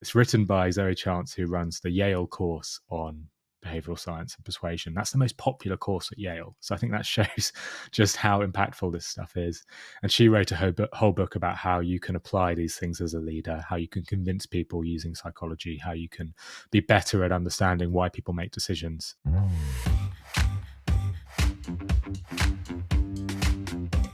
It's written by Zoe Chance, who runs the Yale course on behavioral science and persuasion. That's the most popular course at Yale. So I think that shows just how impactful this stuff is. And she wrote a whole book about how you can apply these things as a leader, how you can convince people using psychology, how you can be better at understanding why people make decisions.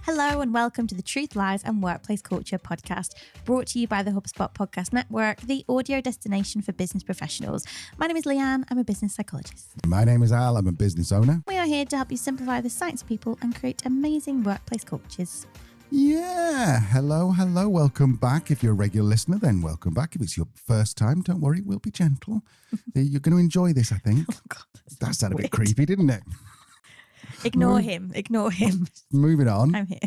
Hello and welcome to the Truth, Lies and Workplace Culture podcast, brought to you by the HubSpot Podcast Network, the audio destination for business professionals. My name is Leanne, I'm a business psychologist. My name is Al, I'm a business owner. We are here to help you simplify the science of people and create amazing workplace cultures. Yeah, hello, welcome back. If you're a regular listener, then welcome back. If it's your first time, don't worry, we'll be gentle. You're going to enjoy this, I think. Oh God, that sounded a bit creepy, didn't it? Ignore him. Moving on. I'm here.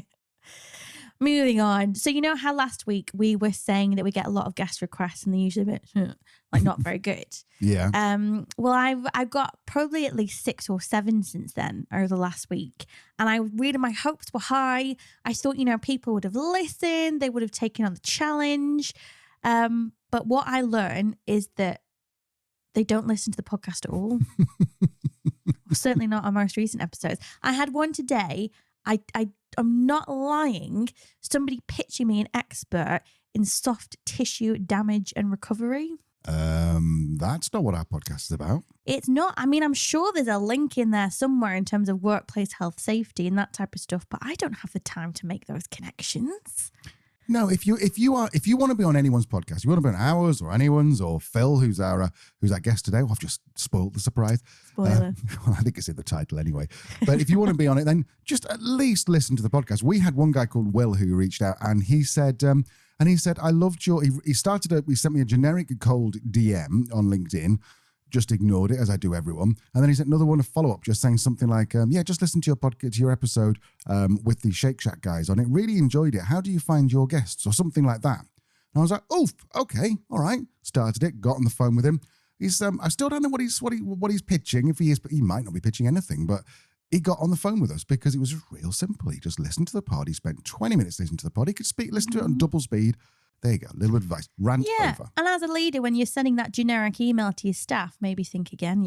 Moving on. So you know how last week we were saying that we get a lot of guest requests and they're usually a bit like not very good. Yeah. Well, I've got probably at least 6 or 7 since then over the last week. And my hopes were high. I thought, people would have listened. They would have taken on the challenge. But what I learned is that they don't listen to the podcast at all. Certainly not our most recent episodes. I had one today. I'm not lying. Somebody pitching me an expert in soft tissue damage and recovery. That's not what our podcast is about. It's not. I mean, I'm sure there's a link in there somewhere in terms of workplace health, safety and that type of stuff, but I don't have the time to make those connections. No, if you want to be on anyone's podcast, you want to be on ours or anyone's or Phill, who's our guest today. Well, I've just spoiled the surprise. Spoiler. Well, I think it's in the title anyway. But if you want to be on it, then just at least listen to the podcast. We had one guy called Will who reached out and he said, I loved your. He sent me a generic cold DM on LinkedIn. Just ignored it, as I do everyone. And then he sent another one, a follow-up, just saying something like, just listen to your podcast, to your episode with the Shake Shack guys on it. Really enjoyed it. How do you find your guests? Or something like that. And I was like, oh, okay, all right. Started it, got on the phone with him. He's I still don't know what he's pitching. If he is, but he might not be pitching anything. But he got on the phone with us because it was real simple. He just listened to the pod. He spent 20 minutes listening to the pod. He could listen to it on double speed. There you go. A little advice. Rant over. And as a leader, when you're sending that generic email to your staff, maybe think again,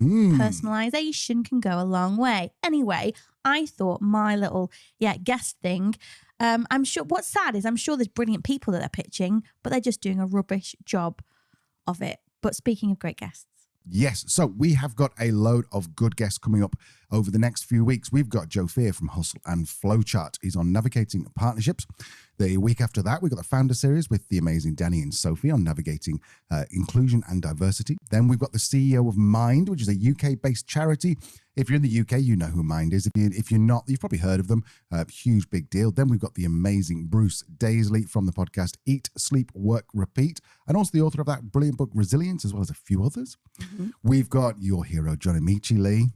Personalization can go a long way. Anyway, I thought my little, guest thing, I'm sure, what's sad is I'm sure there's brilliant people that they're pitching, but they're just doing a rubbish job of it. But speaking of great guests. Yes. So we have got a load of good guests coming up over the next few weeks. We've got Joe Fear from Hustle and Flowchart. He's on navigating partnerships. The week after that, we've got the Founder Series with the amazing Danny and Sophie on navigating inclusion and diversity. Then we've got the CEO of Mind, which is a UK-based charity. If you're in the UK, you know who Mind is. If you're not, you've probably heard of them. Huge, big deal. Then we've got the amazing Bruce Daisley from the podcast Eat, Sleep, Work, Repeat, and also the author of that brilliant book, Resilience, as well as a few others. Mm-hmm. We've got your hero, Johnny Michi Lee.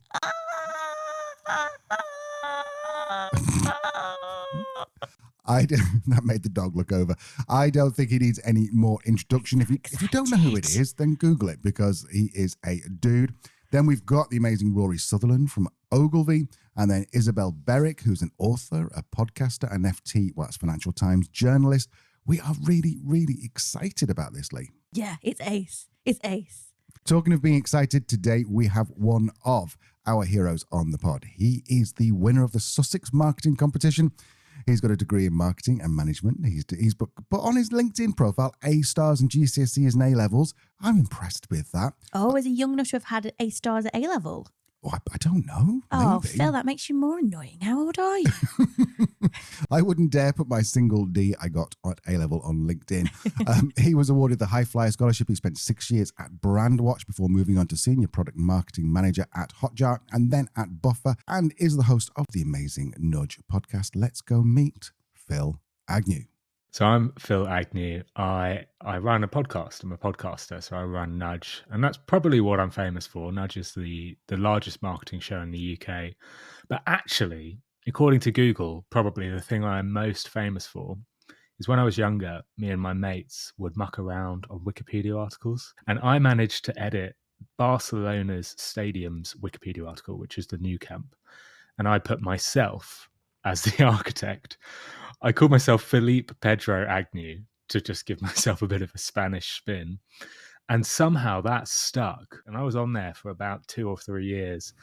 That made the dog look over. I don't think he needs any more introduction. If you don't know who it is, then Google it because he is a dude. Then we've got the amazing Rory Sutherland from Ogilvy, and then Isabel Berwick, who's an author, a podcaster, an FT, that's Financial Times journalist. We are really, really excited about this, Lee. Yeah, it's ace. It's ace. Talking of being excited, today we have one of our heroes on the pod. He is the winner of the Sussex Marketing Competition. He's got a degree in marketing and management. He's but on his LinkedIn profile, A stars and GCSEs and A levels. I'm impressed with that. Oh, is he young enough to have had A stars at A level? Oh, I don't know. Oh, maybe. Phil, that makes you more annoying. How old are you? I wouldn't dare put my single D I got at A-level on LinkedIn. He was awarded the High Flyer Scholarship. He spent 6 years at Brandwatch before moving on to Senior Product Marketing Manager at Hotjar and then at Buffer, and is the host of the amazing Nudge podcast. Let's go meet Phill Agnew. So I'm Phill Agnew. I run a podcast. I'm a podcaster, so I run Nudge. And that's probably what I'm famous for. Nudge is the largest marketing show in the UK. But actually, according to Google, probably the thing I'm most famous for is when I was younger, me and my mates would muck around on Wikipedia articles. And I managed to edit Barcelona's stadium's Wikipedia article, which is the Nou Camp. And I put myself as the architect. I called myself Philippe Pedro Agnew, to just give myself a bit of a Spanish spin. And somehow that stuck. And I was on there for about 2 or 3 years.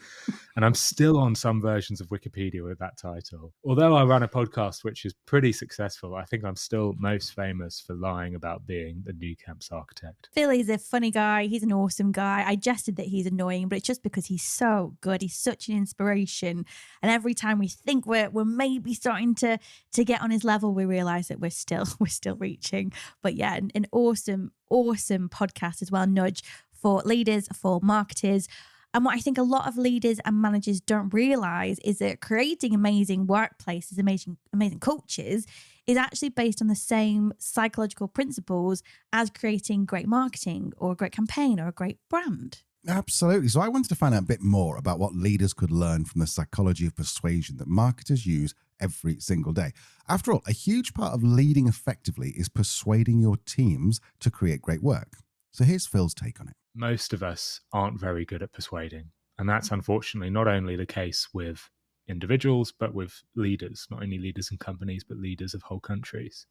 And I'm still on some versions of Wikipedia with that title. Although I run a podcast which is pretty successful, I think I'm still most famous for lying about being the New Camp's architect. Phill is a funny guy. He's an awesome guy. I jested that he's annoying, but it's just because he's so good. He's such an inspiration. And every time we think we're maybe starting to get on his level, we realize that we're still reaching. But yeah, an awesome podcast as well, Nudge, for leaders, for marketers. And what I think a lot of leaders and managers don't realize is that creating amazing workplaces, amazing cultures, is actually based on the same psychological principles as creating great marketing or a great campaign or a great brand. Absolutely. So I wanted to find out a bit more about what leaders could learn from the psychology of persuasion that marketers use every single day. After all, a huge part of leading effectively is persuading your teams to create great work. So here's Phil's take on it. Most of us aren't very good at persuading. And that's unfortunately not only the case with individuals, but with leaders, not only leaders in companies, but leaders of whole countries.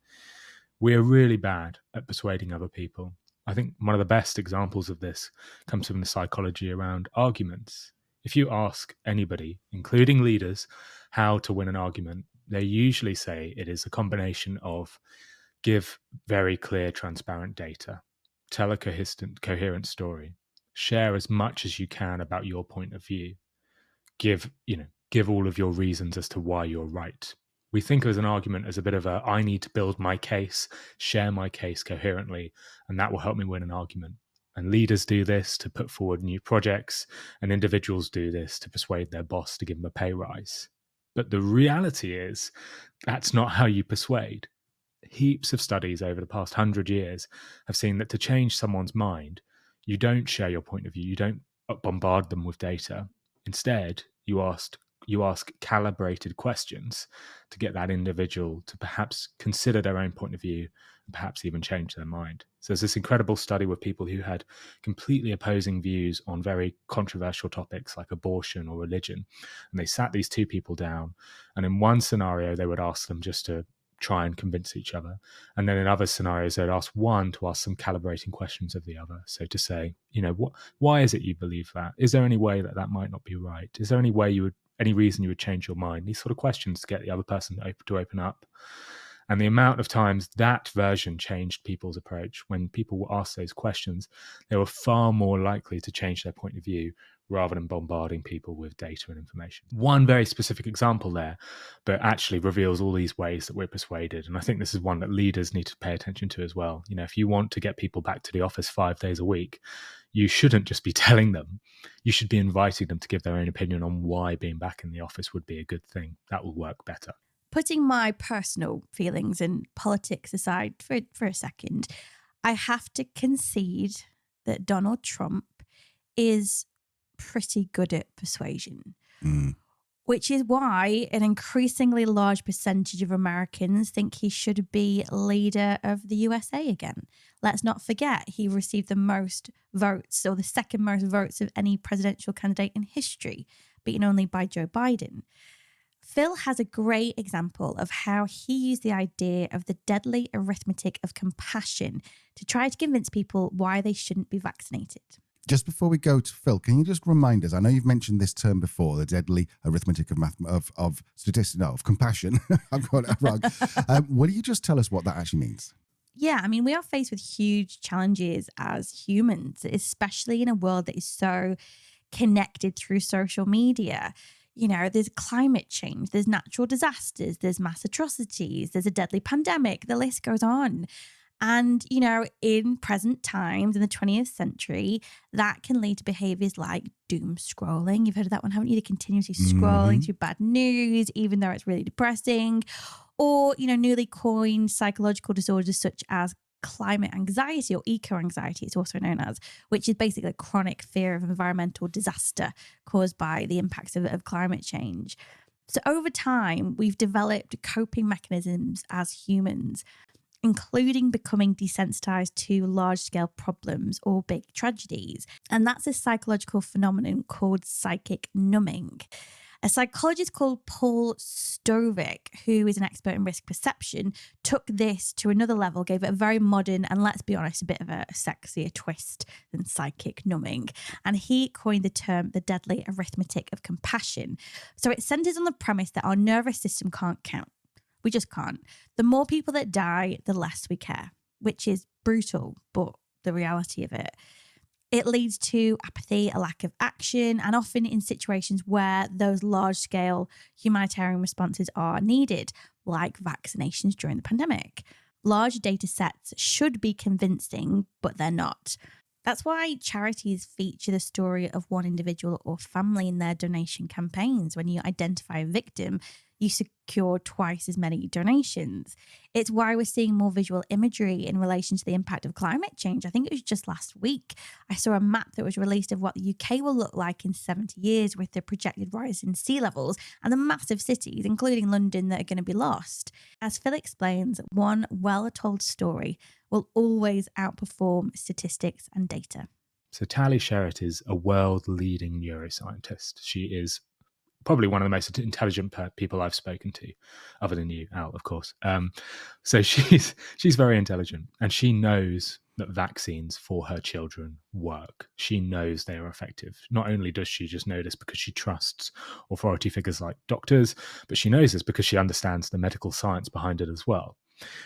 We are really bad at persuading other people. I think one of the best examples of this comes from the psychology around arguments. If you ask anybody, including leaders, how to win an argument, they usually say it is a combination of give very clear, transparent data, tell a coherent story, share as much as you can about your point of view, give all of your reasons as to why you're right. We think of an argument as a bit of a, I need to build my case, share my case coherently, and that will help me win an argument. And leaders do this to put forward new projects, and individuals do this to persuade their boss to give them a pay rise. But the reality is, that's not how you persuade. Heaps of studies over the past 100 years have seen that to change someone's mind, you don't share your point of view, you don't bombard them with data. Instead, you ask calibrated questions to get that individual to perhaps consider their own point of view and perhaps even change their mind. So there's this incredible study with people who had completely opposing views on very controversial topics like abortion or religion. And they sat these two people down, and in one scenario, they would ask them just to try and convince each other. And then in other scenarios, they'd ask one to ask some calibrating questions of the other. So to say, why is it you believe that? Is there any way that might not be right? Is there any reason you would change your mind? These sort of questions to get the other person to open up. And the amount of times that version changed people's approach, when people were asked those questions, they were far more likely to change their point of view rather than bombarding people with data and information. One very specific example there, but actually reveals all these ways that we're persuaded. And I think this is one that leaders need to pay attention to as well. If you want to get people back to the office 5 days a week, you shouldn't just be telling them. You should be inviting them to give their own opinion on why being back in the office would be a good thing. That will work better. Putting my personal feelings and politics aside for a second, I have to concede that Donald Trump is pretty good at persuasion, which is why an increasingly large percentage of Americans think he should be leader of the USA again. Let's not forget, he received the most votes, or the second most votes of any presidential candidate in history, beaten only by Joe Biden. Phill has a great example of how he used the idea of the deadly arithmetic of compassion to try to convince people why they shouldn't be vaccinated. Just before we go to Phill, can you just remind us? I know you've mentioned this term before, the deadly arithmetic of statistics, no, of compassion. I've got it wrong. Will you just tell us what that actually means? Yeah, I mean, we are faced with huge challenges as humans, especially in a world that is so connected through social media. There's climate change, there's natural disasters, there's mass atrocities, there's a deadly pandemic, the list goes on. And, in present times, in the 20th century, that can lead to behaviors like doom scrolling. You've heard of that one, haven't you? The continuously scrolling through bad news, even though it's really depressing. Or, newly coined psychological disorders such as climate anxiety, or eco-anxiety, it's also known as, which is basically a chronic fear of environmental disaster caused by the impacts of climate change. So over time, we've developed coping mechanisms as humans, including becoming desensitized to large-scale problems or big tragedies. And that's a psychological phenomenon called psychic numbing. A psychologist called Paul Stovic, who is an expert in risk perception, took this to another level, gave it a very modern and, let's be honest, a bit of a sexier twist than psychic numbing. And he coined the term the deadly arithmetic of compassion. So it centers on the premise that our nervous system can't count. We just can't. The more people that die, the less we care, which is brutal, but the reality of it. It leads to apathy, a lack of action, and often in situations where those large-scale humanitarian responses are needed, like vaccinations during the pandemic. Large data sets should be convincing, but they're not. That's why charities feature the story of one individual or family in their donation campaigns. When you identify a victim, you secure twice as many donations. It's why we're seeing more visual imagery in relation to the impact of climate change. I think it was just last week I saw a map that was released of what the UK will look like in 70 years with the projected rise in sea levels and the massive cities, including London, that are going to be lost. As Phill explains, one well-told story will always outperform statistics and data. So Tali Sherratt is a world-leading neuroscientist. She is probably one of the most intelligent people I've spoken to, other than you, Al, of course. So she's very intelligent, and she knows that vaccines for her children work. She knows they are effective. Not only does she just know this because she trusts authority figures like doctors, but she knows this because she understands the medical science behind it as well.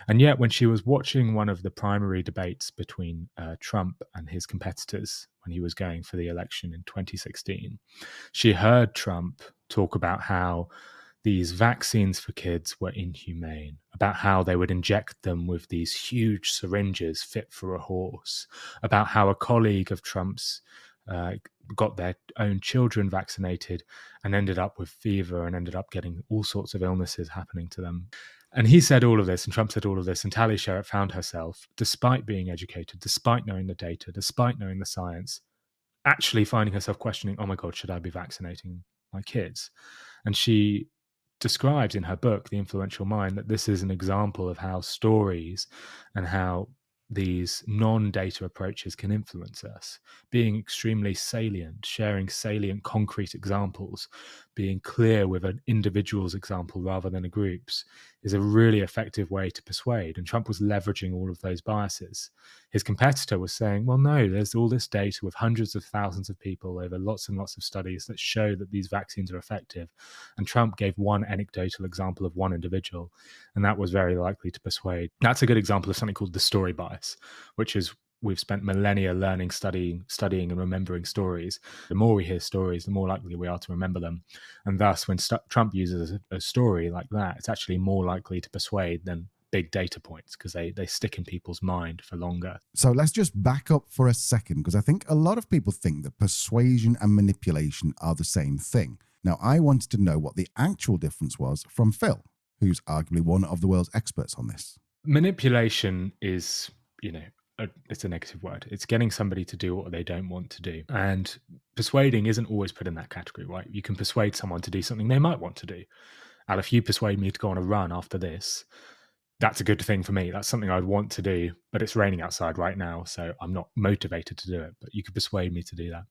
And yet, when she was watching one of the primary debates between Trump and his competitors when he was going for the election in 2016, she heard Trump talk about how these vaccines for kids were inhumane, about how they would inject them with these huge syringes fit for a horse, about how a colleague of Trump's got their own children vaccinated and ended up with fever and ended up getting all sorts of illnesses happening to them. And he said all of this, and Trump said all of this, and Tali Sherratt found herself, despite being educated, despite knowing the data, despite knowing the science, actually finding herself questioning, oh my God, should I be vaccinating my kids? And she describes in her book, The Influential Mind, that this is an example of how stories and how these non-data approaches can influence us, being extremely salient, sharing salient concrete examples, being clear with an individual's example rather than a group's, is a really effective way to persuade. And Trump was leveraging all of those biases. His competitor was saying, well, no, there's all this data with hundreds of thousands of people over lots and lots of studies that show that these vaccines are effective. And Trump gave one anecdotal example of one individual, and that was very likely to persuade. That's a good example of something called the story bias, which is we've spent millennia learning, studying and remembering stories. The more we hear stories, the more likely we are to remember them. And thus, when Trump uses a story like that, it's actually more likely to persuade than big data points because they stick in people's mind for longer. So let's just back up for a second, because I think a lot of people think that persuasion and manipulation are the same thing. Now, I wanted to know what the actual difference was from Phill, who's arguably one of the world's experts on this. Manipulation is, it's a negative word. It's getting somebody to do what they don't want to do. And persuading isn't always put in that category, right? You can persuade someone to do something they might want to do. And if you persuade me to go on a run after this, that's a good thing for me. That's something I'd want to do, but it's raining outside right now, so I'm not motivated to do it. But you could persuade me to do that.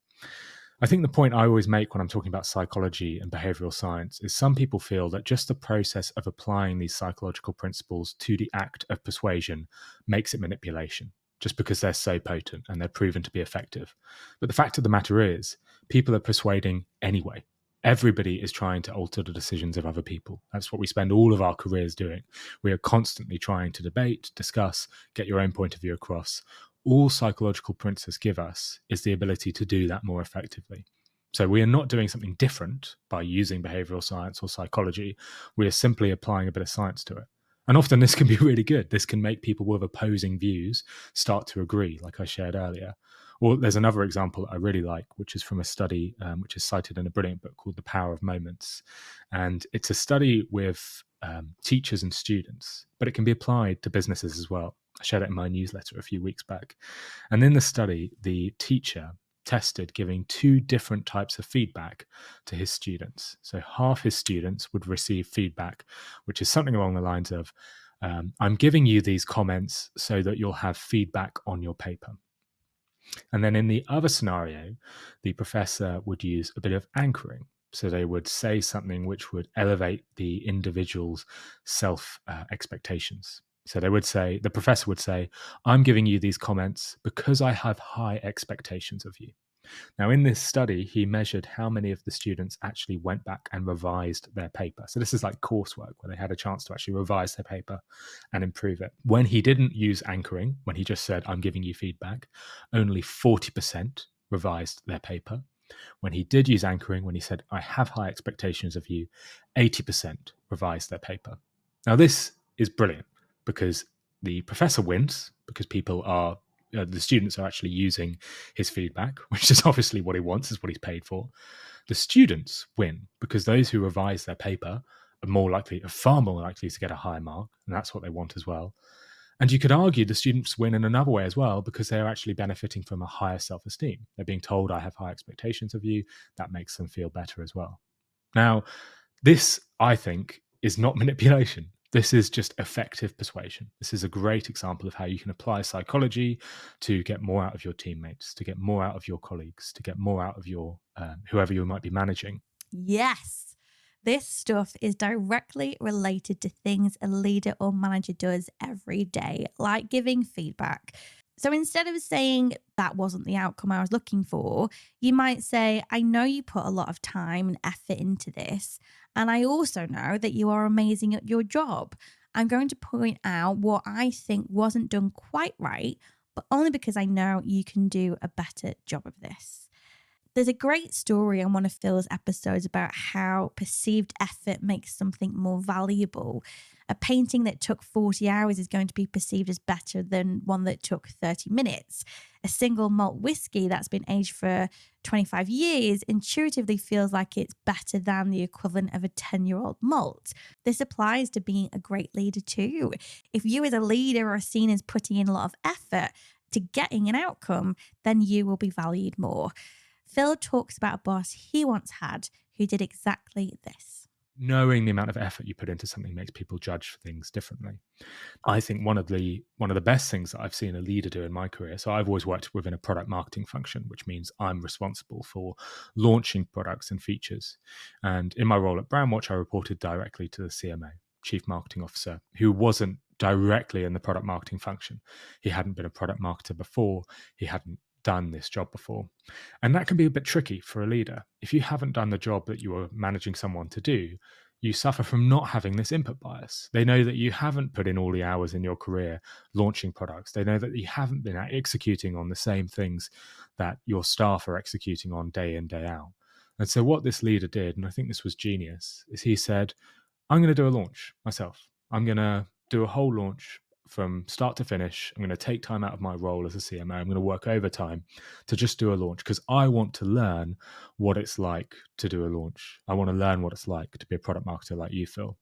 I think the point I always make when I'm talking about psychology and behavioral science is some people feel that just the process of applying these psychological principles to the act of persuasion makes it manipulation, just because they're so potent and they're proven to be effective. But the fact of the matter is, people are persuading anyway. Everybody is trying to alter the decisions of other people. That's what we spend all of our careers doing. We are constantly trying to debate, discuss, get your own point of view across. All psychological principles give us is the ability to do that more effectively. So we are not doing something different by using behavioral science or psychology. We are simply applying a bit of science to it. And often this can be really good. This can make people with opposing views start to agree, like I shared earlier. Or there's another example I really like, which is from a study which is cited in a brilliant book called The Power of Moments. And it's a study with teachers and students, but it can be applied to businesses as well. I shared it in my newsletter a few weeks back. And in the study, the teacher tested giving two different types of feedback to his students. So half his students would receive feedback, which is something along the lines of, I'm giving you these comments so that you'll have feedback on your paper. And then in the other scenario, the professor would use a bit of anchoring. So they would say something which would elevate the individual's self expectations. So they would say, the professor would say, I'm giving you these comments because I have high expectations of you. Now, in this study, he measured how many of the students actually went back and revised their paper. So this is like coursework where they had a chance to actually revise their paper and improve it. When he didn't use anchoring, when he just said, I'm giving you feedback, only 40% revised their paper. When he did use anchoring, when he said, I have high expectations of you, 80% revised their paper. Now, this is brilliant because the professor wins because people are the students are actually using his feedback, which is obviously what he wants, is what he's paid for. The students win because those who revise their paper are far more likely to get a higher mark, and that's what they want as well. And you could argue the students win in another way as well because they're actually benefiting from a higher self-esteem. They're being told, I have high expectations of you. That makes them feel better as well. Now, this, I think, is not manipulation. This is just effective persuasion. This is a great example of how you can apply psychology to get more out of your teammates, to get more out of your colleagues, to get more out of your whoever you might be managing. Yes. This stuff is directly related to things a leader or manager does every day, like giving feedback. So instead of saying that wasn't the outcome I was looking for, you might say, I know you put a lot of time and effort into this, and I also know that you are amazing at your job. I'm going to point out what I think wasn't done quite right, but only because I know you can do a better job of this. There's a great story on one of Phil's episodes about how perceived effort makes something more valuable. A painting that took 40 hours is going to be perceived as better than one that took 30 minutes. A single malt whiskey that's been aged for 25 years intuitively feels like it's better than the equivalent of a 10-year-old malt. This applies to being a great leader too. If you as a leader are seen as putting in a lot of effort to getting an outcome, then you will be valued more. Phill talks about a boss he once had who did exactly this. Knowing the amount of effort you put into something makes people judge things differently. I think one of the best things that I've seen a leader do in my career, so I've always worked within a product marketing function, which means I'm responsible for launching products and features. And in my role at Brandwatch, I reported directly to the CMO, Chief Marketing Officer, who wasn't directly in the product marketing function. He hadn't been a product marketer before. He hadn't done this job before. And that can be a bit tricky for a leader. If you haven't done the job that you are managing someone to do, you suffer from not having this input bias. They know that you haven't put in all the hours in your career launching products. They know that you haven't been executing on the same things that your staff are executing on day in, day out. And so what this leader did, and I think this was genius, is he said, I'm going to do a launch myself. I'm going to do a whole launch from start to finish. I'm going to take time out of my role as a CMO. I'm going to work overtime to just do a launch because I want to learn what it's like to do a launch. I want to learn what it's like to be a product marketer like you, Phill.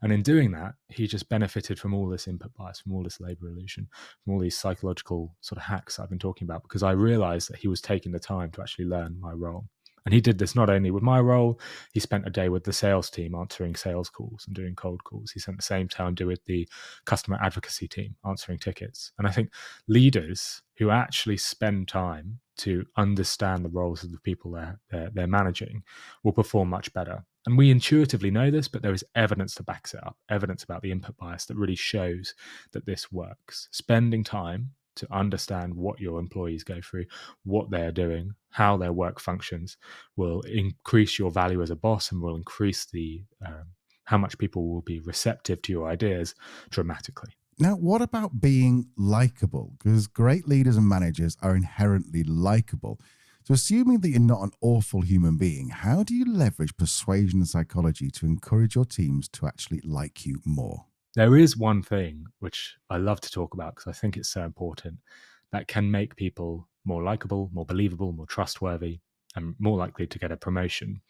And in doing that, he just benefited from all this input bias, from all this labor illusion, from all these psychological sort of hacks I've been talking about, because I realized that he was taking the time to actually learn my role. And he did this not only with my role, he spent a day with the sales team answering sales calls and doing cold calls. He spent the same time doing with the customer advocacy team answering tickets. And I think leaders who actually spend time to understand the roles of the people they're managing will perform much better. And we intuitively know this, but there is evidence to back it up, evidence about the input bias that really shows that this works. Spending time to understand what your employees go through, what they're doing, how their work functions will increase your value as a boss and will increase the how much people will be receptive to your ideas dramatically. Now, what about being likable? Because great leaders and managers are inherently likable. So assuming that you're not an awful human being, how do you leverage persuasion and psychology to encourage your teams to actually like you more? There is one thing which I love to talk about because I think it's so important that can make people more likable, more believable, more trustworthy, and more likely to get a promotion.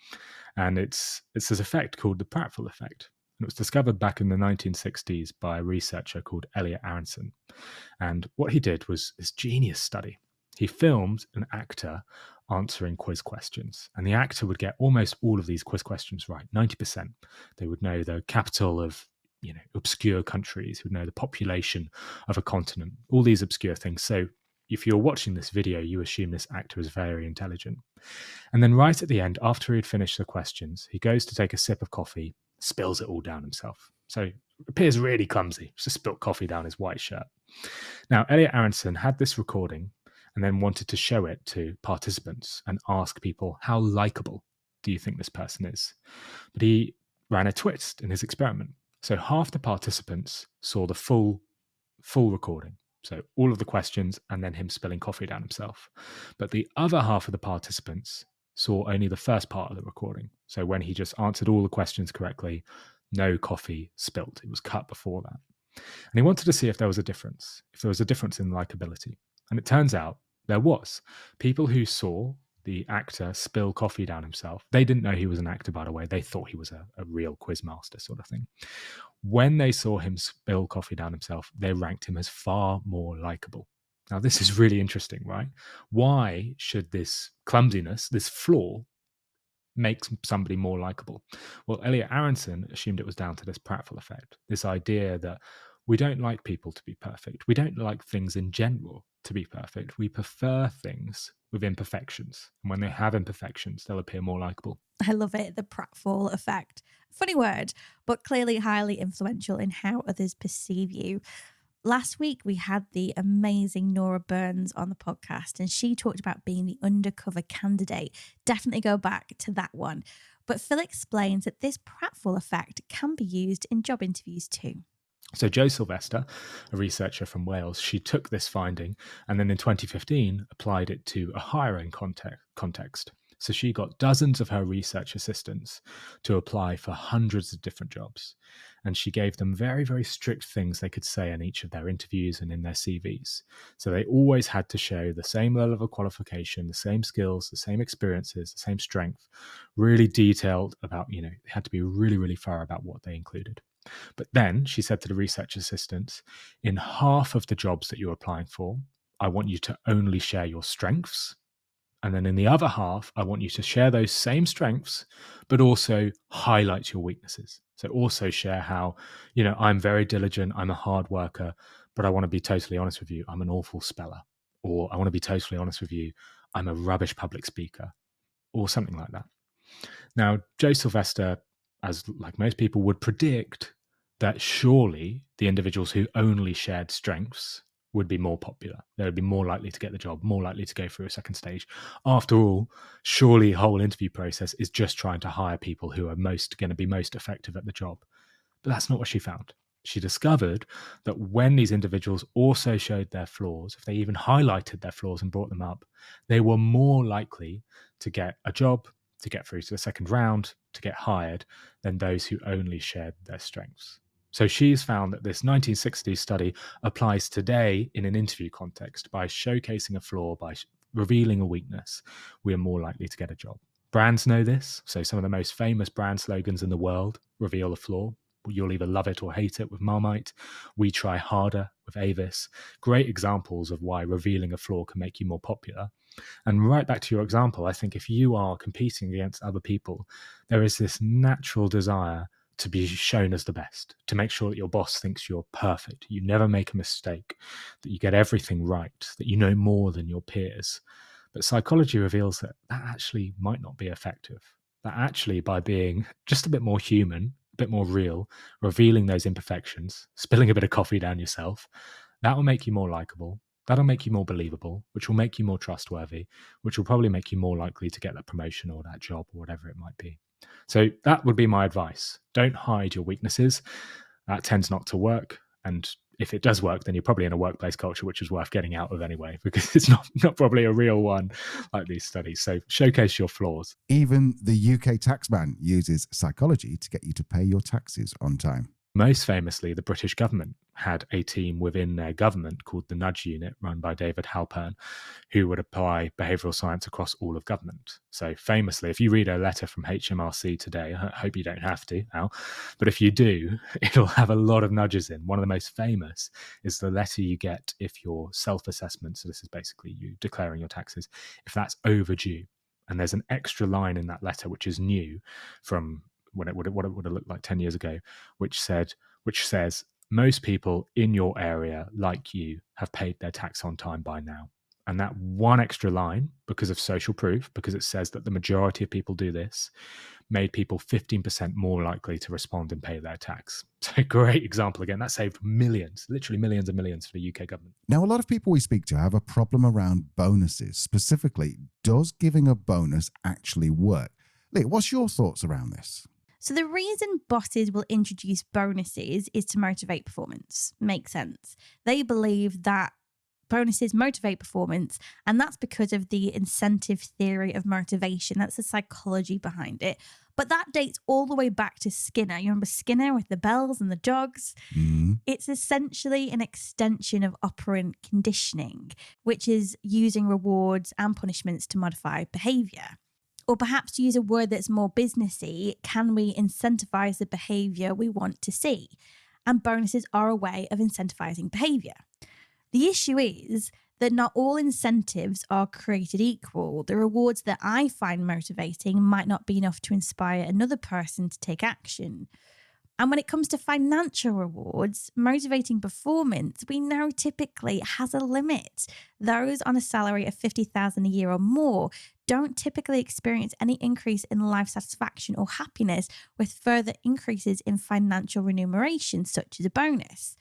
And it's this effect called the Prattville effect. And it was discovered back in the 1960s by a researcher called Elliot Aronson. And what he did was this genius study. He filmed an actor answering quiz questions, and the actor would get almost all of these quiz questions right, 90%. They would know the capital of obscure countries, would know the population of a continent, all these obscure things. So, if you're watching this video, you assume this actor is very intelligent. And then right at the end, after he'd finished the questions, he goes to take a sip of coffee, spills it all down himself. So it appears really clumsy, just spilt coffee down his white shirt. Now, Elliot Aronson had this recording and then wanted to show it to participants and ask people, how likable do you think this person is? But he ran a twist in his experiment. So half the participants saw the full recording. So all of the questions and then him spilling coffee down himself. But the other half of the participants saw only the first part of the recording. So when he just answered all the questions correctly, no coffee spilt. It was cut before that. And he wanted to see if there was a difference, if there was a difference in likability. And it turns out there was. People who saw the actor spill coffee down himself, they didn't know he was an actor, by the way. They thought he was a real quizmaster sort of thing. When they saw him spill coffee down himself, they ranked him as far more likable. Now, this is really interesting, right? Why should this clumsiness, this flaw, make somebody more likable? Well, Elliot Aronson assumed it was down to this pratfall effect, this idea that we don't like people to be perfect. We don't like things in general to be perfect. We prefer things with imperfections. And when they have imperfections, they'll appear more likable. I love it, the pratfall effect. Funny word, but clearly highly influential in how others perceive you. Last week, we had the amazing Nora Burns on the podcast, and she talked about being the undercover candidate. Definitely go back to that one. But Phill explains that this pratfall effect can be used in job interviews too. So Jo Sylvester, a researcher from Wales, she took this finding and then in 2015 applied it to a hiring context. So she got dozens of her research assistants to apply for hundreds of different jobs. And she gave them very, very strict things they could say in each of their interviews and in their CVs. So they always had to show the same level of qualification, the same skills, the same experiences, the same strength, really detailed about, they had to be really, really thorough about what they included. But then she said to the research assistants, in half of the jobs that you're applying for, I want you to only share your strengths. And then in the other half, I want you to share those same strengths, but also highlight your weaknesses. So also share how, I'm very diligent, I'm a hard worker, but I want to be totally honest with you, I'm an awful speller. Or I want to be totally honest with you, I'm a rubbish public speaker, or something like that. Now, Jo Sylvester, as like most people would predict, that surely the individuals who only shared strengths would be more popular. They would be more likely to get the job, more likely to go through a second stage. After all, surely the whole interview process is just trying to hire people who are going to be most effective at the job. But that's not what she found. She discovered that when these individuals also showed their flaws, if they even highlighted their flaws and brought them up, they were more likely to get a job, to get through to the second round, to get hired, than those who only shared their strengths. So she's found that this 1960s study applies today in an interview context. By showcasing a flaw, by revealing a weakness, we are more likely to get a job. Brands know this. So some of the most famous brand slogans in the world reveal a flaw. You'll either love it or hate it with Marmite. We try harder with Avis. Great examples of why revealing a flaw can make you more popular. And right back to your example, I think if you are competing against other people, there is this natural desire to be shown as the best, to make sure that your boss thinks you're perfect, you never make a mistake, that you get everything right, that you know more than your peers. But psychology reveals that actually might not be effective. That actually, by being just a bit more human, a bit more real, revealing those imperfections, spilling a bit of coffee down yourself, that will make you more likable. That'll make you more believable, which will make you more trustworthy, which will probably make you more likely to get that promotion or that job or whatever it might be. So that would be my advice. Don't hide your weaknesses. That tends not to work. And if it does work, then you're probably in a workplace culture, which is worth getting out of anyway, because it's not probably a real one like these studies. So showcase your flaws. Even the UK taxman uses psychology to get you to pay your taxes on time. Most famously, the British government had a team within their government called the Nudge Unit, run by David Halpern, who would apply behavioural science across all of government. So famously, if you read a letter from HMRC today, I hope you don't have to, Al, but if you do, it'll have a lot of nudges in. One of the most famous is the letter you get if your self-assessment, so this is basically you declaring your taxes, if that's overdue. And there's an extra line in that letter, which is new from what it would have looked like 10 years ago, which says most people in your area, like you, have paid their tax on time by now. And that one extra line, because of social proof, because it says that the majority of people do this, made people 15% more likely to respond and pay their tax. So great example again. That saved millions, literally millions and millions for the UK government. Now, a lot of people we speak to have a problem around bonuses. Specifically, does giving a bonus actually work? Lee, what's your thoughts around this? So the reason bosses will introduce bonuses is to motivate performance. Makes sense. They believe that bonuses motivate performance, and that's because of the incentive theory of motivation. That's the psychology behind it. But that dates all the way back to Skinner. You remember Skinner with the bells and the dogs? It's essentially an extension of operant conditioning, which is using rewards and punishments to modify behavior. Or perhaps to use a word that's more businessy, can we incentivize the behavior we want to see? And bonuses are a way of incentivizing behavior. The issue is that not all incentives are created equal. The rewards that I find motivating might not be enough to inspire another person to take action. And when it comes to financial rewards, motivating performance, we know typically has a limit. Those on a salary of $50,000 a year or more don't typically experience any increase in life satisfaction or happiness with further increases in financial remuneration, such as a bonus.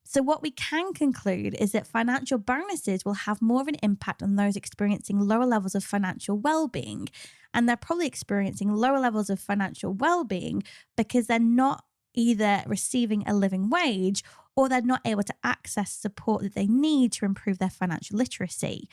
So what we can conclude is that financial bonuses will have more of an impact on those experiencing lower levels of financial well-being. And they're probably experiencing lower levels of financial well-being because they're not either receiving a living wage or they're not able to access support that they need to improve their financial literacy.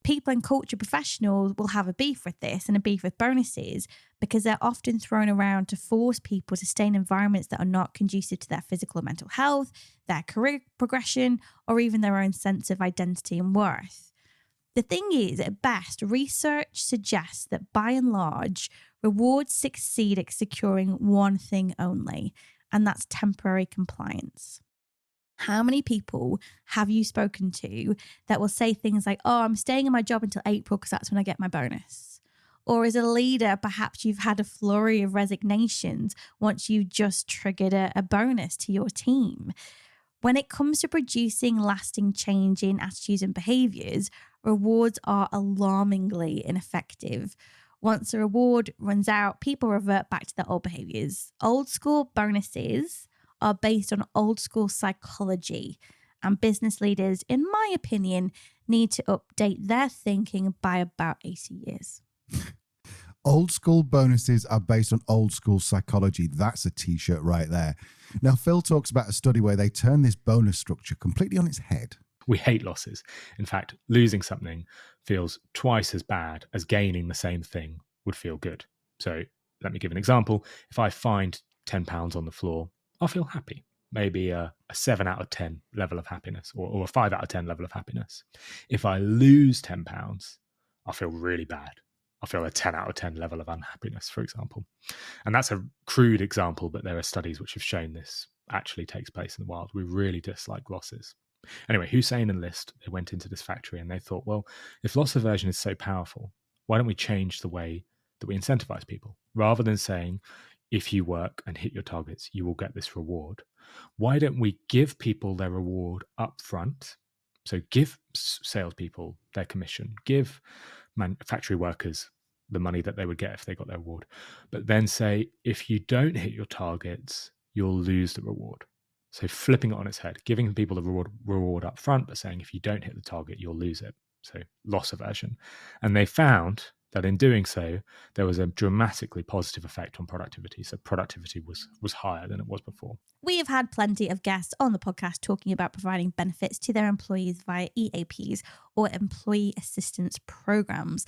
People and culture professionals will have a beef with this and a beef with bonuses because they're often thrown around to force people to stay in environments that are not conducive to their physical or mental health, their career progression, or even their own sense of identity and worth. The thing is, at best, research suggests that by and large, rewards succeed at securing one thing only, and that's temporary compliance. How many people have you spoken to that will say things like, oh, I'm staying in my job until April because that's when I get my bonus? Or as a leader, perhaps you've had a flurry of resignations once you've just triggered a bonus to your team. When it comes to producing lasting change in attitudes and behaviors, rewards are alarmingly ineffective. Once a reward runs out, people revert back to their old behaviors. Old school bonuses are based on old school psychology, and business leaders, in my opinion, need to update their thinking by about 80 years. Old school bonuses are based on old school psychology. That's a t-shirt right there. Now, Phill talks about a study where they turn this bonus structure completely on its head. We hate losses. In fact, losing something feels twice as bad as gaining the same thing would feel good. So let me give an example. If I find £10 on the floor, I'll feel happy. Maybe a 7 out of 10 level of happiness or a 5 out of 10 level of happiness. If I lose £10, I'll feel really bad. I'll feel a 10 out of 10 level of unhappiness, for example. And that's a crude example, but there are studies which have shown this actually takes place in the wild. We really dislike losses. Anyway, Hussein and List, they went into this factory and they thought, well, if loss aversion is so powerful, why don't we change the way that we incentivize people? Rather than saying, if you work and hit your targets, you will get this reward. Why don't we give people their reward up front? So give salespeople their commission, give factory workers the money that they would get if they got their reward. But then say, if you don't hit your targets, you'll lose the reward. So flipping it on its head, giving people the reward up front, but saying if you don't hit the target, you'll lose it. So loss aversion. And they found that in doing so, there was a dramatically positive effect on productivity. So productivity was higher than it was before. We have had plenty of guests on the podcast talking about providing benefits to their employees via EAPs or employee assistance programs.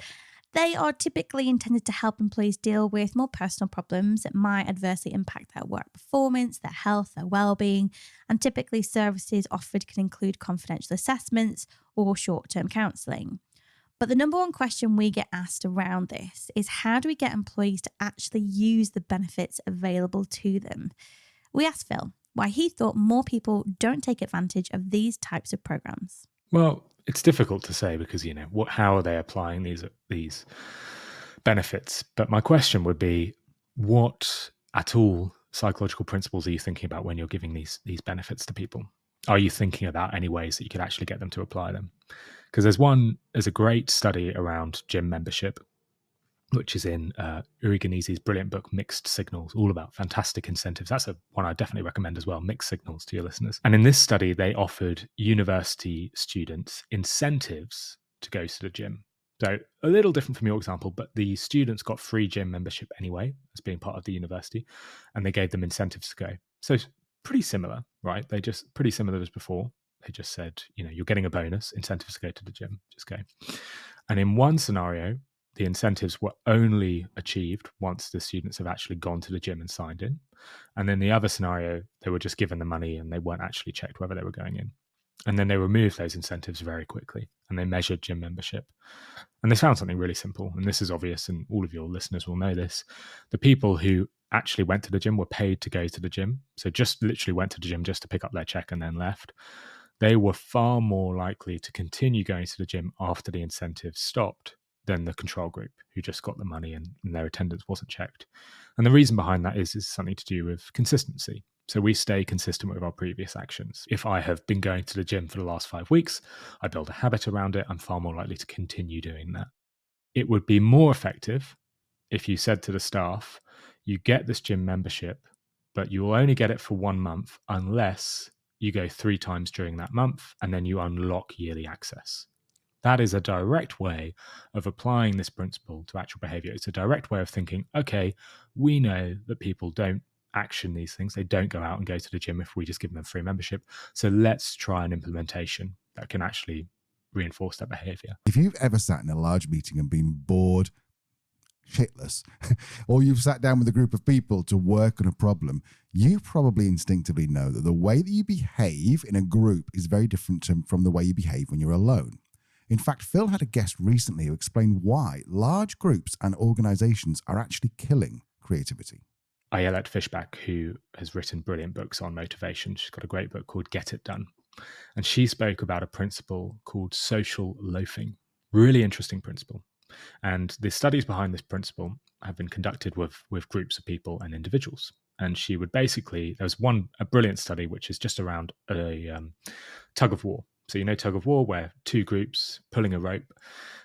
They are typically intended to help employees deal with more personal problems that might adversely impact their work performance, their health, their well-being, and typically services offered can include confidential assessments or short-term counselling. But the number one question we get asked around this is how do we get employees to actually use the benefits available to them? We asked Phill why he thought more people don't take advantage of these types of programs. Well, it's difficult to say because, how are they applying these benefits? But my question would be, what at all psychological principles are you thinking about when you're giving these benefits to people? Are you thinking about any ways that you could actually get them to apply them? Because there's a great study around gym membership, which is in Uriganesi's brilliant book, Mixed Signals, all about fantastic incentives. That's one I definitely recommend as well, Mixed Signals, to your listeners. And in this study, they offered university students incentives to go to the gym. So a little different from your example, but the students got free gym membership anyway as being part of the university, and they gave them incentives to go. So pretty similar, right? They just pretty similar as before. They just said, you're getting a bonus, incentives to go to the gym, just go. And in one scenario, the incentives were only achieved once the students have actually gone to the gym and signed in. And then the other scenario, they were just given the money and they weren't actually checked whether they were going in. And then they removed those incentives very quickly and they measured gym membership. And they found something really simple. And this is obvious, and all of your listeners will know this. The people who actually went to the gym were paid to go to the gym. So just literally went to the gym just to pick up their check and then left. They were far more likely to continue going to the gym after the incentives stopped than the control group who just got the money and their attendance wasn't checked. And the reason behind that is something to do with consistency. So we stay consistent with our previous actions. If I have been going to the gym for the last 5 weeks, I build a habit around it, I'm far more likely to continue doing that. It would be more effective if you said to the staff, you get this gym membership, but you will only get it for 1 month unless you go 3 times during that month, and then you unlock yearly access. That is a direct way of applying this principle to actual behavior. It's a direct way of thinking, okay, we know that people don't action these things. They don't go out and go to the gym if we just give them free membership. So let's try an implementation that can actually reinforce that behavior. If you've ever sat in a large meeting and been bored shitless, or you've sat down with a group of people to work on a problem, you probably instinctively know that the way that you behave in a group is very different from the way you behave when you're alone. In fact, Phill had a guest recently who explained why large groups and organizations are actually killing creativity. Ayelet Fishback, who has written brilliant books on motivation, she's got a great book called Get It Done. And she spoke about a principle called social loafing. Really interesting principle. And the studies behind this principle have been conducted with groups of people and individuals. And she would basically, there was a brilliant study, which is just around a tug of war. So, tug of war, where 2 groups pulling a rope,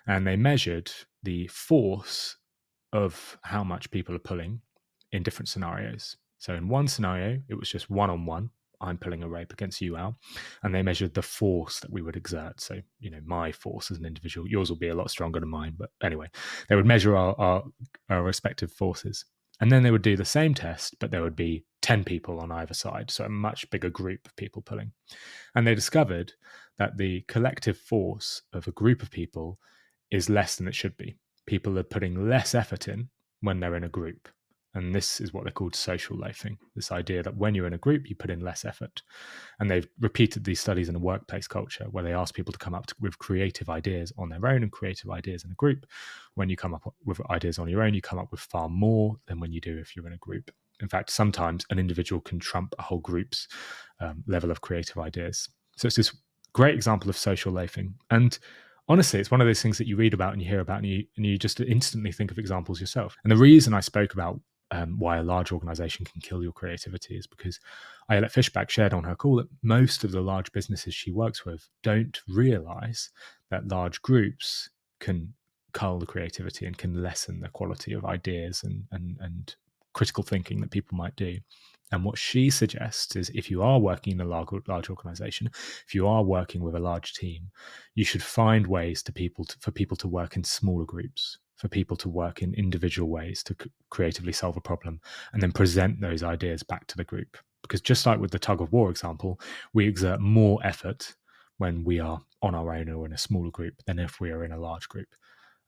and they measured the force of how much people are pulling in different scenarios. So in one scenario, it was just one-on-one. I'm pulling a rope against you, Al. And they measured the force that we would exert. So, my force as an individual, yours will be a lot stronger than mine. But anyway, they would measure our respective forces. And then they would do the same test, but there would be 10 people on either side. So a much bigger group of people pulling. And they discovered that the collective force of a group of people is less than it should be. People are putting less effort in when they're in a group. And this is what they're called social loafing, this idea that when you're in a group, you put in less effort. And they've repeated these studies in a workplace culture where they ask people to come up with creative ideas on their own and creative ideas in a group. When you come up with ideas on your own, you come up with far more than when you do if you're in a group. In fact, sometimes an individual can trump a whole group's level of creative ideas. So it's this great example of social loafing. And honestly, it's one of those things that you read about and you hear about and you just instantly think of examples yourself. And the reason I spoke about why a large organization can kill your creativity is because Ayelet Fishback shared on her call that most of the large businesses she works with don't realize that large groups can cull the creativity and can lessen the quality of ideas and critical thinking that people might do. And what she suggests is if you are working in a large organization, if you are working with a large team, you should find ways for people to work in smaller groups, for people to work in individual ways to creatively solve a problem, and then present those ideas back to the group. Because just like with the tug of war example, we exert more effort when we are on our own or in a smaller group than if we are in a large group.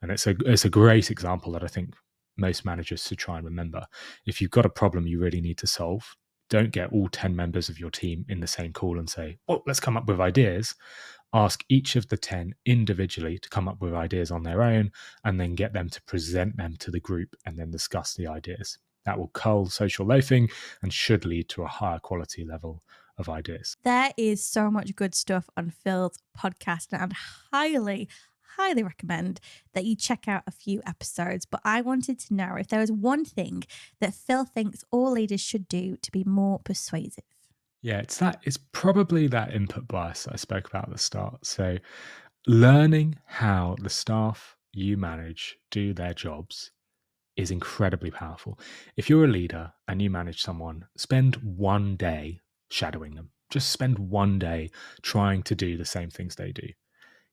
And it's a great example that I think most managers should try and remember. If you've got a problem you really need to solve, don't get all 10 members of your team in the same call and say, well, let's come up with ideas. Ask each of the 10 individually to come up with ideas on their own and then get them to present them to the group and then discuss the ideas. That will cull social loafing and should lead to a higher quality level of ideas. There is so much good stuff on Phil's podcast, and I'd highly recommend that you check out a few episodes. But I wanted to know if there was one thing that Phill thinks all leaders should do to be more persuasive. Yeah, it's probably that input bias that I spoke about at the start. So learning how the staff you manage do their jobs is incredibly powerful. If you're a leader and you manage someone, spend one day shadowing them. Just spend one day trying to do the same things they do.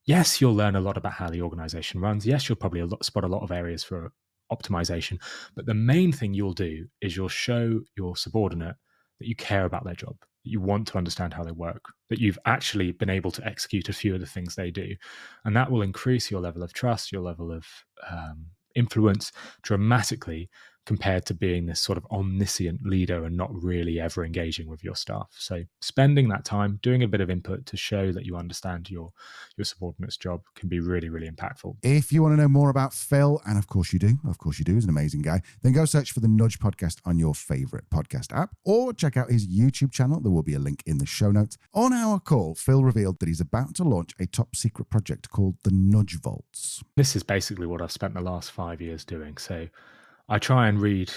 Yes, you'll learn a lot about how the organization runs. Yes, you'll probably spot a lot of areas for optimization. But the main thing you'll do is you'll show your subordinate that you care about their job, that you want to understand how they work, that you've actually been able to execute a few of the things they do. And that will increase your level of trust, your level of influence dramatically, compared to being this sort of omniscient leader and not really ever engaging with your staff. So spending that time doing a bit of input to show that you understand your subordinate's job can be really, really impactful. If you want to know more about Phill, and of course you do, he's an amazing guy, then go search for the Nudge Podcast on your favorite podcast app or check out his YouTube channel. There will be a link in the show notes. On our call, Phill revealed that he's about to launch a top secret project called the Nudge Vaults. This is basically what I've spent the last 5 years doing. So I try and read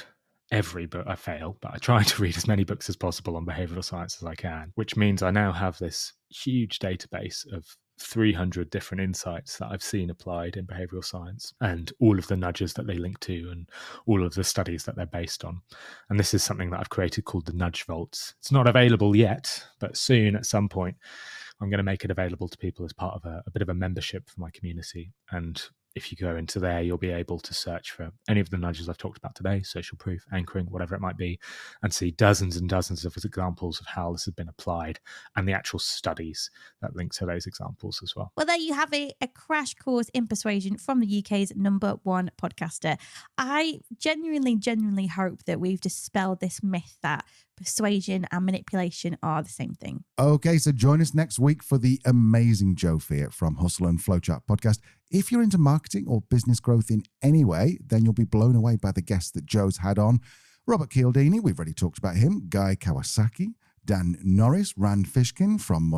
every book. I fail, but I try to read as many books as possible on behavioral science as I can, which means I now have this huge database of 300 different insights that I've seen applied in behavioral science and all of the nudges that they link to and all of the studies that they're based on. And this is something that I've created called the Nudge Vaults. It's not available yet, but soon at some point, I'm going to make it available to people as part of a bit of a membership for my community. And if you go into there, you'll be able to search for any of the nudges I've talked about today, social proof, anchoring, whatever it might be, and see dozens and dozens of examples of how this has been applied and the actual studies that link to those examples as well. Well, there you have it, a crash course in persuasion from the UK's #1 podcaster. I genuinely hope that we've dispelled this myth that persuasion and manipulation are the same thing. Okay, so join us next week for the amazing Joe Fear from Hustle and Flowchart podcast. If you're into marketing or business growth in any way, then you'll be blown away by the guests that Joe's had on. Robert Cialdini, we've already talked about him. Guy Kawasaki, Dan Norris, Rand Fishkin from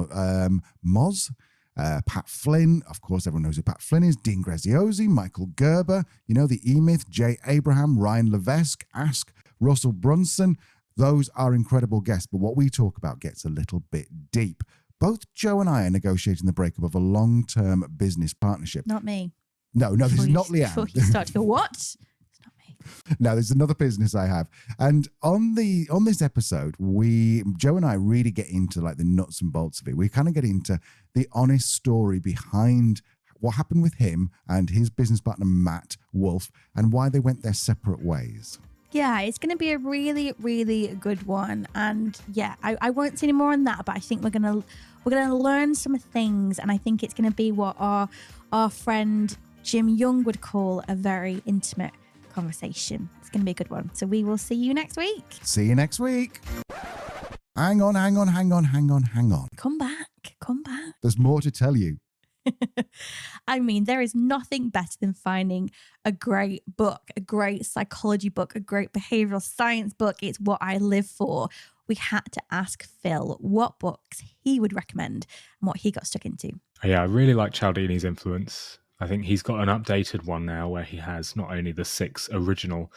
Moz, Pat Flynn, of course, everyone knows who Pat Flynn is, Dean Graziosi, Michael Gerber, the E-Myth, Jay Abraham, Ryan Levesque, Ask, Russell Brunson. Those are incredible guests, but what we talk about gets a little bit deep. Both Joe and I are negotiating the breakup of a long-term business partnership. Not me. No, this is not Leanne. Before you start to go, what? It's not me. No, there's another business I have. And on this episode, Joe and I really get into like the nuts and bolts of it. We kind of get into the honest story behind what happened with him and his business partner, Matt Wolf, and why they went their separate ways. Yeah, it's going to be a really, really good one. And yeah, I won't say any more on that, but I think we're gonna learn some things, and I think it's going to be what our friend Jim Young would call a very intimate conversation. It's going to be a good one. So we will see you next week. See you next week. Hang on. Come back. There's more to tell you. I mean, there is nothing better than finding a great book, a great psychology book, a great behavioral science book. It's what I live for. We had to ask Phill what books he would recommend and what he got stuck into. Yeah, I really like Cialdini's influence. I think he's got an updated one now where he has not only the 6 original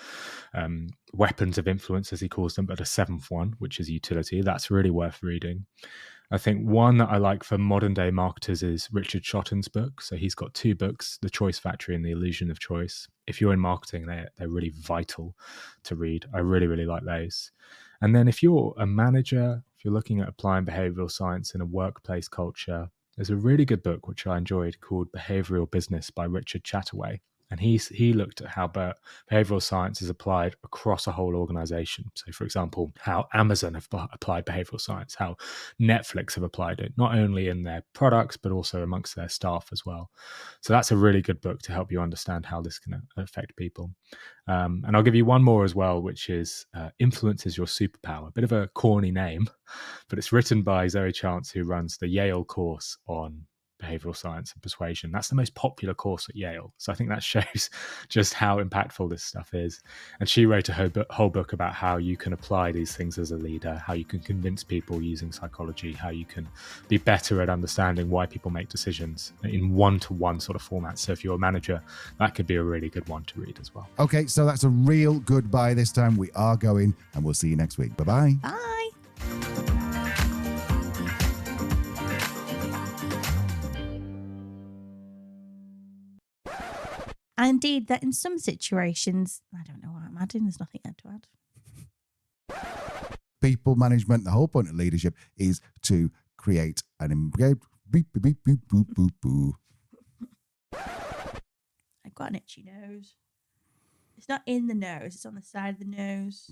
weapons of influence, as he calls them, but a 7th one, which is utility. That's really worth reading. I think one that I like for modern day marketers is Richard Shotton's book. So he's got 2 books, The Choice Factory and The Illusion of Choice. If you're in marketing, they're really vital to read. I really, really like those. And then if you're a manager, if you're looking at applying behavioral science in a workplace culture, there's a really good book, which I enjoyed, called Behavioral Business by Richard Chataway. And he looked at how behavioral science is applied across a whole organization. So, for example, how Amazon have applied behavioral science, how Netflix have applied it, not only in their products, but also amongst their staff as well. So that's a really good book to help you understand how this can affect people. And I'll give you one more as well, which is Influence is Your Superpower. A bit of a corny name, but it's written by Zoe Chance, who runs the Yale course on behavioral science and persuasion. That's the most popular course at Yale. So I think that shows just how impactful this stuff is. And she wrote a whole book about how you can apply these things as a leader, how you can convince people using psychology, how you can be better at understanding why people make decisions in one-to-one sort of format. So if you're a manager, that could be a really good one to read as well. Okay, so that's a real goodbye this time. We are going, and we'll see you next week. Bye-bye. Bye. And indeed, that in some situations, I don't know what I'm adding, there's nothing there to add. People management, the whole point of leadership is to create an engaged. Beep, beep, beep, boop, boop, boop, boo. I've got an itchy nose. It's not in the nose, it's on the side of the nose.